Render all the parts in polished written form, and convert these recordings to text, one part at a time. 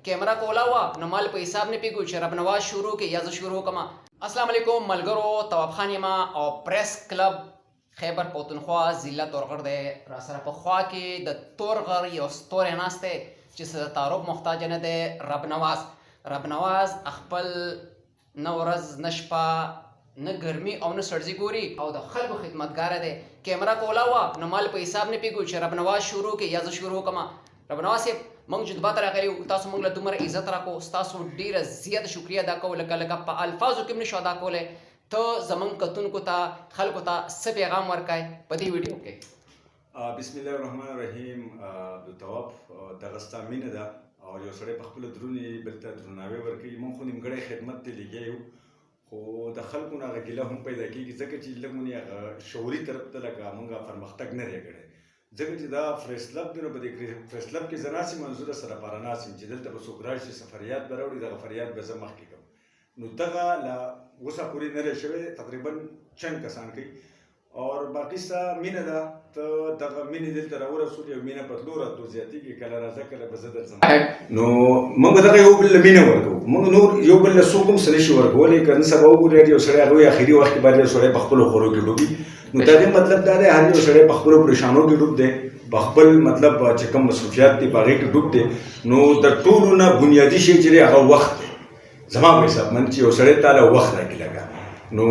Camera Cola हुआ न माल पे हिसाब ने पिगु چې رب نواز شروع کې یا ز شروع کما. السلام علیکم ملګرو، تواب خان یم او پریس کلب خیبر پختونخوا ضلع تورغر دی. را سره په خوا کې د تورغر یو ستوری ناست دی چې څه تعارف محتاج نه دی. رب نواز خپل نه ورځ نه شپه نه ګرمي او نه سړځي ګوري او د خلکو خدمتګار دی. کیمرا کولا وا نه مال په حساب نه پیګو چې رب نواز شروع کې یا ز شروع کما. رب نواز صاحب موږ جذبات راغلي، تاسو موږ له دومره عزت راکو، تاسو ډیره زیات شکریا ادا کوو. لکه په الفاظو کې نشو ادا کولی. ته زمونږ کتونکو ته خلکو ته څه پیغام ورکای په دې ویډیو کې؟ بسم الله الرحمن الرحیم. د تواب دغه ستا مینه ده او یو سړی په خپله درونې بل ته درناوی ورکوي. موږ خو نیمګړی خدمت ته لګیا یو، خو د خلکو نه هغه ګیله هم پیدا کېږي ځکه چې لږ مونږ هغه شعوري طرف ته لکه مونږ پرمختګ نه دی کړی. ځکه چې دا پریس کلب دی نو په دې پریس کلب کې زه ناست یم، منظوره سره پاره ناست یم چې دلته به څوک راشي څه فریاد به راوړي، دغه فریاد به زه مخکې کوم. نو دغه له اوسه پورې نه دی شوی، تقریبا چند کسان کوي. اور باقي ستا مینه ده، ته دغه مینې دلته راورسولې او مینه په تلو راتلو زیاتېږي. کله راځه کله به زه درځم. نو موږ به دغه یو بل له مینه ورکوو. موږ نور یو بل له څوک هم څه نشي ورکولی. که نن سبا وګورې یو سړی هغه وایي اخري وخت کې باید یو سړی په خپلو خورو کې ډوبي. نو د دې مطلب دا دی هر یو سړی په خپلو پریشانو کې ډوب دی، په خپل مطلب چې کوم مصروفیات دي په هغې کې ډوب دی. نو د ټولو نه بنیادي شی چې دی هغه وخت دی. زما په حساب من چې یو سړی تا له وخت راکړي لګا، نو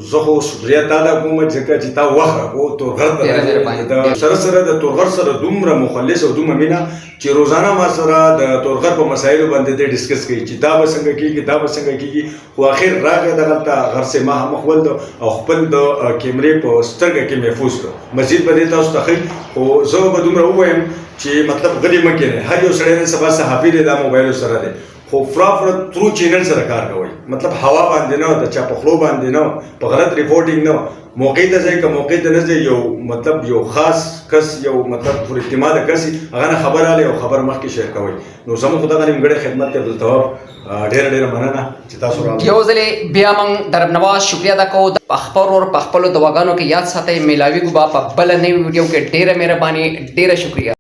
زه خو شکریا تعالی کوم ځکه چې تا وخت راکړو. تورغر ته سره سره د تورغر سره دومره مخلص او دومره مینه چې روزانه ما سره د تورغر په مسایلو باندې دی ډسکس کوي چې دا به څنګه کېږي دا به څنګه کېږي. خو اخر راغی دغلته غر سے ما مخ ول او خپل د کیمرې په سترګه کې محفوظ کړو. مزید به دې تاسو ته ښیي، خو زه به دومره ووایم چې مطلب غلي مه کېنئ. هر یو سړی نن سبا صحافي دی، دا موبایلو سره دی، خو فرافره ترو چینل سره کار کوئ. مطلب هوا باندې نه، د چا په خولو باندې نه، په غلط ریپورټینګ نه. موقع ته ځئ که موقع ته نه ځئ، یو مطلب یو خاص کس یو مطلب پر اعتماده کس هغه نه خبر رالی او خبر مخکې شیر کوئ. نو زموږ خو دغه نیمګړی خدمت دی عبدالتواب. ډېره مننه چې تاسو راغلئ. یو ځلې بیا موږ د رب نواز شکریا ادا کوو. په خپل ور په خپلو دواګانو کې یاد ساتئ. میلاویږو به په بله نوې ویډیو کې. ډېره مهرباني، ډېره شکریا.